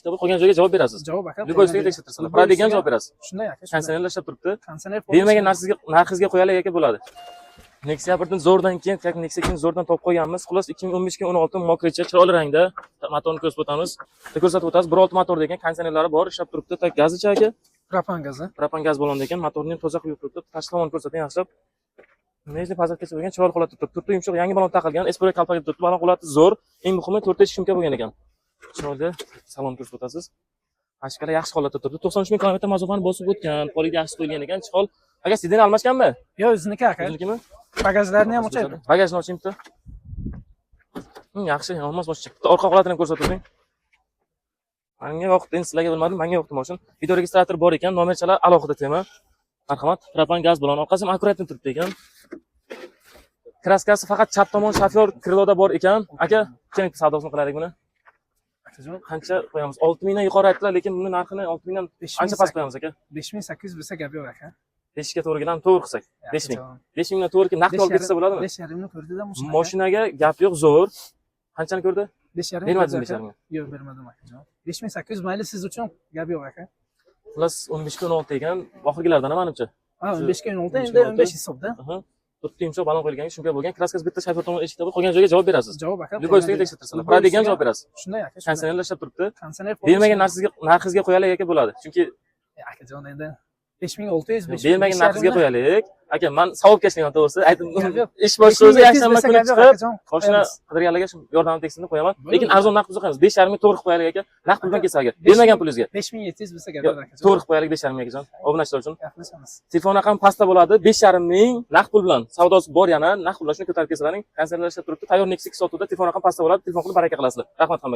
Kitobi qolgan joyga javob berasiz. Javob aka. Liboysiga tekshirtirsalar. Qoladigan javob berasiz. Shunday aka. Kondisionerlar ishlab turibdi. Kondisioner Bermagan narxingizga qo'yalik aka bo'ladi. Nexia birdan zo'rdan keyin, Nexia keyin zo'rdan topib qo'yganmiz. Xullas 2015-2016 mokricha chiroyli rangda motorni ko'rsatib o'tamiz. Ko'rsatib o'tamiz. 1.6 motorda ekan, kondisionerlari bor, ishlab turibdi. Tak gazicha aka. propan gazi. Propan gaz balonda ekan, motorni ham toza quyib turibdi. Tashqi tomonni ko'rsating yaxshilab. Nejli pazatgacha bo'lgan, chiroyli holatda turibdi. Turtdi yumshoq yangi balon taqilgan, Espero kalpagi turibdi. Balon holati zo'r. Eng muhimi 4 shumka bo'lgan ekan. Chiroyli salon ko'rsatib o'tasiz. Ashkala yaxshi holatda turibdi. 93 ming kilometr mazofani bosib o'tgan. Poliga yaxshi qo'yilgan ekan. Chihol. Aka, sideni almashganmi? Yo'q, o'ziniki aka. O'zinikimi? Bagajlarni ham ochaydi. Bagajni oching bitta. Yaxshi, olmos boshqa. Orqa holatini ko'rsatib o'ting. Menga yoqdi, endi sizlarga bilmadim, menga yoqdi mashin. Video registrator bor ekan, nomerchalar alohida tema. Marhamat, propan gaz balon. Orqasi ham akkuratni turibdi ekan. Kraskasi faqat chap tomon shofyor kriloda bor ekan. Aka, keling savdosini qilaylik buni. Qancha qo'yamiz? 6000 dan yuqori aytdilar, lekin buni narxini 6000 dan ancha past qo'yamiz aka. 5800 bo'lsa gap yo'q aka. 5 ga to'g'ridan to'g'ri qilsak. 5000. 5000 dan to'g'ri naqd olib ketsa bo'ladimi? 5,5 ni ko'rdida mushina. Mashinaga gap yo'q, zo'r. Qanchani ko'rdi? 5,5. Bermadingmi 5,5? Yo'q, bermadim akajon. 5800 mayli siz uchun gap yo'q aka. Plus 15 ga 16 ekan, oxirgilardan menimcha. Ha, 15 ga 16 endi 15 hisobda. Turtdi yumshoq balon qo'yilgan, shunga bo'lgan. Kraskasi bitta shofyor tomon eshikda bor, qolgan joyga javob berasiz. Javob aka. Liboysiga tekshirtirsalar. Qoladigan javob berasiz. Shunday aka. Kondisionerlar ishlab turibdi. Kondisioner Bermagan narxingizga qo'yalik aka bo'ladi. Chunki akajon endi 5600 bermagan narxingizga qo'yalik. Aka, men savobkashlikman to'g'risi. Aytdim, ish boshqa o'zi yakshanba kuni chiqib, mashina qidirganlarga yordam teksini qo'yaman. Lekin arzon naqd qo'yamiz. 5,5 ming to'g'ri qilib qo'yalik aka. Naqd puldan kelsa aka. Bermagan pulingizga 5700 bo'lsa gap yo'q akajon. To'g'ri qilib qo'yalik 5,5 ming akajon. Obunachilar uchun. Gaplashamiz. Telefon raqami pastda bo'ladi. 5,5 ming naqd pul bilan. Savdosi bor yana, naqd pulni ko'tarib kelsalaring, konsertlar ishlab turibdi. Tayyor Nexia sotuvda telefon raqami pastda bo'ladi. Telefon qilib baraka qilasizlar. Rahmat hammaga.